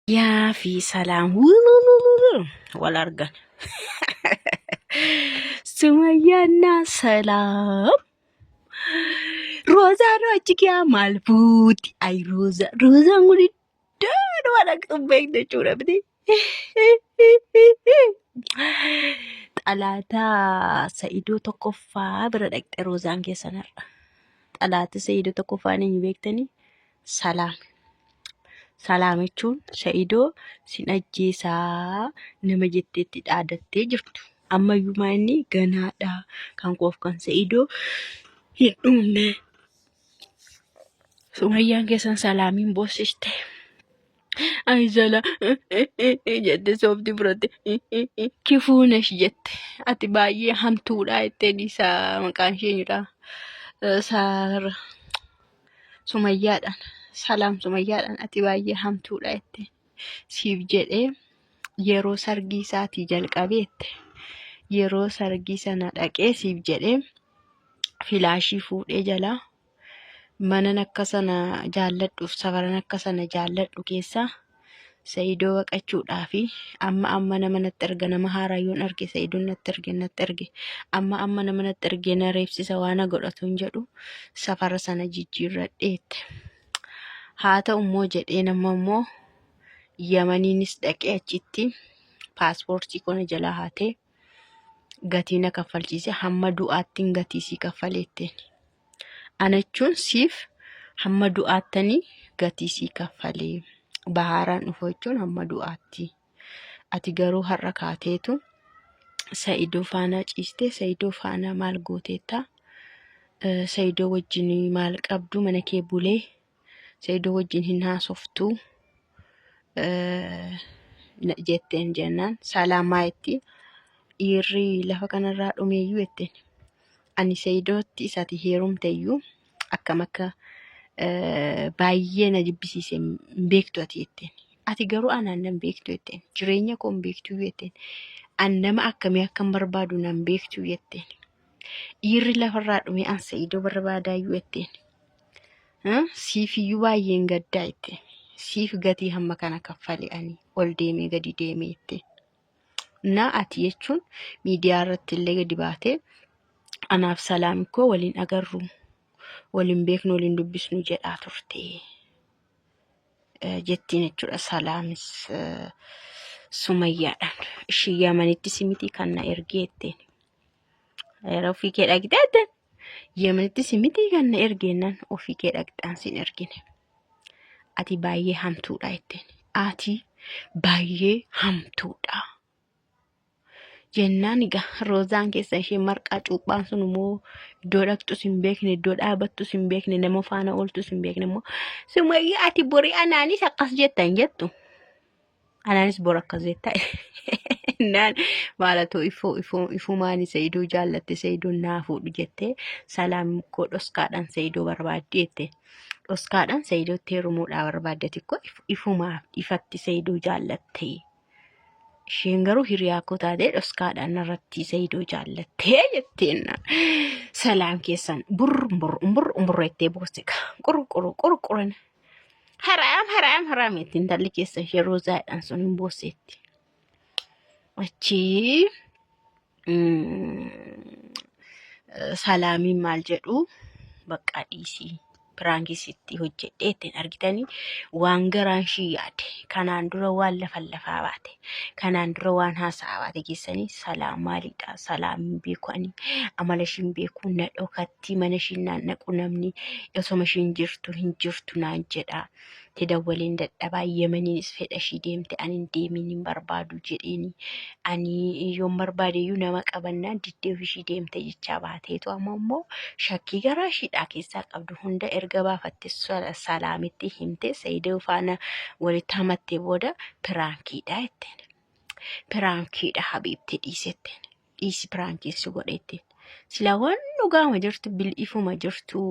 Yaa fi salaam wal argan. Sumayyaanna salaam. Roozaan achikiyaa maal fuuti? Ay roozaan kun iddoo wal akka beekne jechuudha biti. Xalaataa Sa'idoo tokkoffaa bira dhaqxe roozaan keessanarra. Xalaata Sa'idoo tokkoffaa ni beektanii? Salaam. Salaam jechuun Sa'idoo sin ajjeesaa nama jetteetti dhaadattee jirtu. Ammayyumaa inni ganaadha. Kan koof kan Sa'idoo hin dhumne. Sumayyaan keessan salaamiin boossiste. Ay jette soofti fudhatte. Kifuunesh jette. Ati baay'ee hamtuudha jetteen isaa maqaan isheenidha. Saara Sumayyaadhaan. Salaam Sumayyaadhaan ati baay'ee hamtuudha jetteen. Siif jedhee yeroo sargii isaatii jalqabeette. Yeroo sargii sana dhaqee siif jedhee filaashii fuudhee jalaa manan akka sana jaalladhuuf safaran akka sana jaalladhu keessaa Sa'idoo baqachuudhaafi amma nama natti erga nama haarayyoon arge Sa'idoon natti erge amma nama natti erge na reebsisa waan godhatu hin jedhu safara sana jijjiirradheette. Haa ta'u immoo jedhee nama immoo Yamaniinis dhaqee achitti paaspoortii kona jalaa haatee gatii na kaffalchiise hamma du'aattiin gatii sii kaffaleetteen. Ana jechuun siif hamma du'aattanii gatii sii kaffalee bahaaraan dhufu jechuun hamma du'aatti. Ati garuu har'a kaateetu Sa'idoo faana ciiste. Sa'idoo faana maal gooteetta? Sa'idoo wajjin maal qabdu mana kee bulee Sa'idoo wajjin hin haasoftuu jetteen jennaan salaamaa itti dhiirri lafa kanarraa dhumeeyyuu jetteen. Ani Sa'idootti isati heerumteeyyuu akkam akka baay'ee na jibbisiise hin beektu ati jetteen. Ati garuu anaan nan beektu jetteen. Jireenya koo hin beektu jetteen. An nama akkamii akkan barbaadu nan beektu jetteen. Dhiirri lafarraa dhume an Sa'idoo barbaadaayyuu jetteen. Siifiyyuu baay'een gaddaa jetteen. Siif gatii hamma kana kaffale ani ol deemee gadi deemee jetteen. Na ati jechuun miidiyaa irratti illee gadi baatee anaaf salaam koo waliin agarru waliin beeknu waliin dubbisnu jedhaa turte jettiin jechuudha. Salaamis Sumayyaadhaan ishii Yamanitti simiti kan na ergee jetteen. Yeroo ofii kee dhaqxee jetteen Yamanitti simiti kan na ergeennan ofii kee dhaqxaan sin ergine. Ati baay'ee hamtuudha jetteen. Ati baay'ee hamtuudha. Jennaan egaa roozaan keessa ishee marqaa cuuphaan sun immoo iddoo dhaqxus hin beekne iddoo dhaabattus hin beekne nama faana ooltus hin beekne immoo Sumayyaa ati borii anaanis akkas jettan jettu. Anaanis bor akkas jetta. Naan maalatoo ifumaani Sa'idoo jaallatte Sa'idoon naa fuudhu jettee salaam koo dhoskaadhaan Sa'idoo barbaadde jette. Dhoskaadhaan Sa'idootti heerumuudhaa barbaadde xiqqoo ifumaaf ifatti Sa'idoo jaallatte. Isheen garuu hiriyaa koo taatee dhoskaadhaan narratti Sa'idoo jaallattee jetteen. Salaam keessan burreettee boosika qurqurina. Haraam jettiin talli keessa ishee roozaadhaan sun hin boosseetti. Achi salaamiin maal jedhu bakka dhiisii piraangisitti hojjedhee ittiin argitanii waan garaan ishii yaade kanaan dura waan lafaa baate kanaan dura waan haasa'aa baate keessanii salaam maalidha salaamiin beeku ani amala ishiin beeku na dhokatti mana ishiin naannaqu namni osoma ishiin jirtu hin jirtu naan jedha. Tidawwaliin dadhabaa Yamaniinis fedha ishii deemte ani hin deemin hin barbaadu jedheeni ani yoon barbaadeyyuu nama qabannaan diddee ishii deemte jechaa baateetu amma immoo shakkii garaa ishiidhaa keessaa qabdu hunda erga baafatte salaamitti himte Sa'idoo faana walitti hamattee booda piraankiidha jetteen. Piraankiidha habiibti dhiisetteen. Dhiisi piraankiissi godhetteen. Silaa waan dhugaama jirtu bil'ifuma jirtu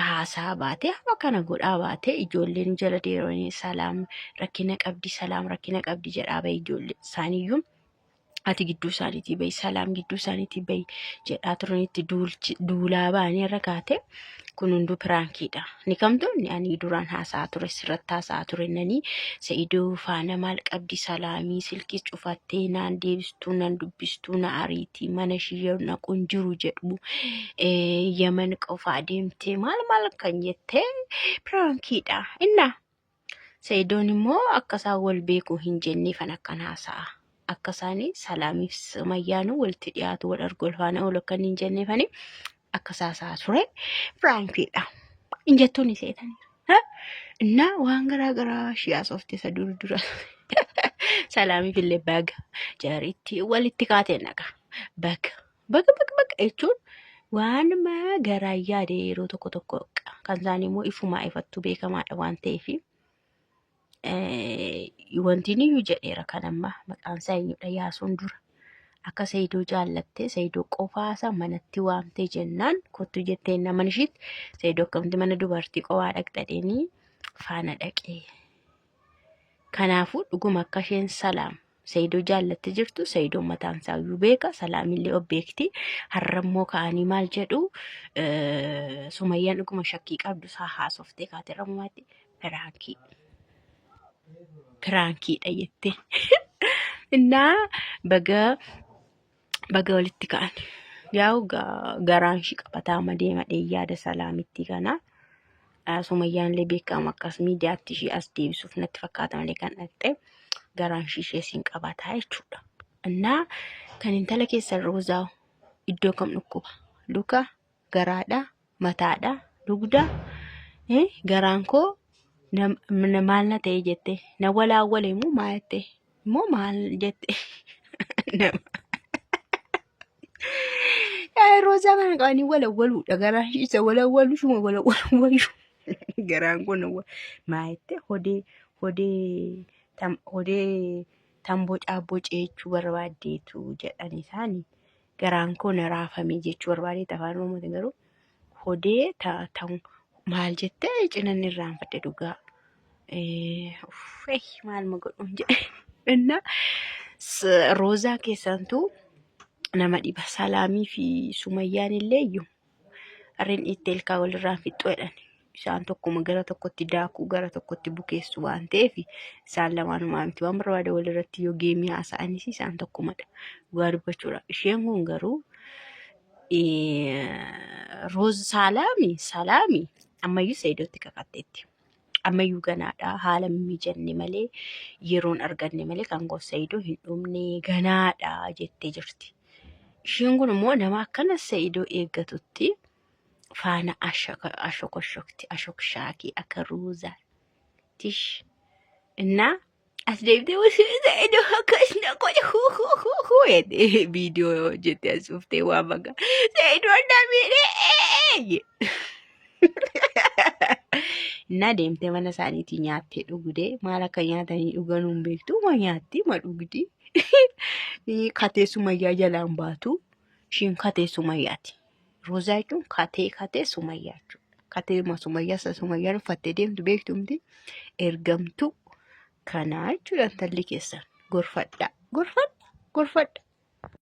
haasaa baate amma kana godhaa baate ijoolleen jala deeranii salaam rakkina qabdi jedhaa bahe ijoollee isaaniiyyuu ati gidduu isaaniitii bahi, salaam gidduu isaaniitii bahi jedhaa turanitti duulaa baanii irra kaate kun hunduu piraankiidha. Ni kamtoonni ani duraan haasaa ture sirratti haasaa ture nanii Sa'idoo faana maal qabdi salaamii silkii cufattee naan deebistuu nan dubbistuu na ariitii mana ishii naquun jiru jedhu Yaman qofaa deemtee maal kan jettee piraankiidha. Innaa Sa'idoon immoo akkasaa wal beekuu hin jenneefan akkan haasa'a. Akka isaanii salaamiif sumayyaanuu walitti dhiyaatu wal arguu faana oolu akka hin jenneefani akka haasaa ture piraankiidha. Injettuun seetaniira. Innaa waan garaa shiyaasofte isa dura salaamiif illee baga jaariitti walitti kaatee naqa baga jechuun waanuma garaa yaade yeroo tokko kan isaanii immoo ifumaa ifattuu beekamaadha waan ta'eef. Wanti niyyuu jedheera kan amma maqaan isaa eenyudha yaasuun dura akka Sa'idoo jaallattee Sa'idoo qofaasaa manatti waamtee jennaan kottu jettee naman ishiitti Sa'idoo akkamti mana dubartii qofaa dhaqxadheenii faana dhaqee. Kanaafuu dhuguma akka isheen salaam Sa'idoo jaallattee jirtu Sa'idoo mataan isaa iyyuu beeka salaamillee of beekti. Har'ammoo ka'anii maal jedhu Sumayyaan dhuguma shakkii qabdu isaa haasoftee kaatee rammaatti piraankiidha jettee. Innaa baga walitti ka'an. Yaa'u garaan ishii qabataa deema yaada salaamitti kana. Sumayyaan illee beekama akkas miidiyaatti ishii as deebisuuf natti fakkaata malee kan dhaqxe garaan ishee siin qabataa jechuudha. Innaa kan intala keessan Roozaa iddoo kam dhukkuba? Luka, garaadha, mataadha, dugda. Garaan koo maal na ta'e jette na walaawwale immoo maal jette immoo maal jette Roozaa kana qaanii walawwaluudha garaan isa walawwalu shuma walawwalu garaan kun maal jette hodee tamboo caabbocee jechuu barbaaddeetu jedhan isaanii garaan kun raafame jechuu barbaaddeet afaan Oromootiin garuu hodee maal jettee cinan irraanfadhe dhugaa. Maal ma godhuun jedhe. Innaa Roozaa keessantuu nama dhiba salaamii fi Sumayyaan illee iyyuu harreen dhiittee ilkaa walirraan fixxuu jedhan. Isaan tokkuma gara tokkotti daakuu gara tokkotti bukeessu waan ta'eef isaan lamaanumaa miti waan barbaada walirratti yoo geemii haasa'anis isaan tokkumadha. Dhugaa dubbachuudha. Isheen kun garuu salaamii ammayyuu Sa'idootti kakatteetti. Ammayyuu ganaadha haala mijanne malee yeroon arganne malee kan gosa Sa'idoo hin dhumne ganaadha jettee jirti. Isheen kun immoo nama akkana Sa'idoo eeggatutti faana ashokshaakii akka Roozaa tish. Innaa as deebitee Sa'idoo akkas na godhe viidiyoo jettee as dhuftee waan baga Sa'idoo namidhee. Innaa deemtee mana isaaniitii nyaattee dhugdee maal akka nyaatanii dhugan hin beektu ma nyaatti ma dhugdi. Katee Sumayyaa jalaan baatu isheen katee Sumayyaati. Roozaa jechuun katee Sumayyaa jechuudha. Katee Sumayyaa Sumayyaan uffattee deemtu beektu miti ergamtu kanaa jechuudha intalli keessan gorfadha.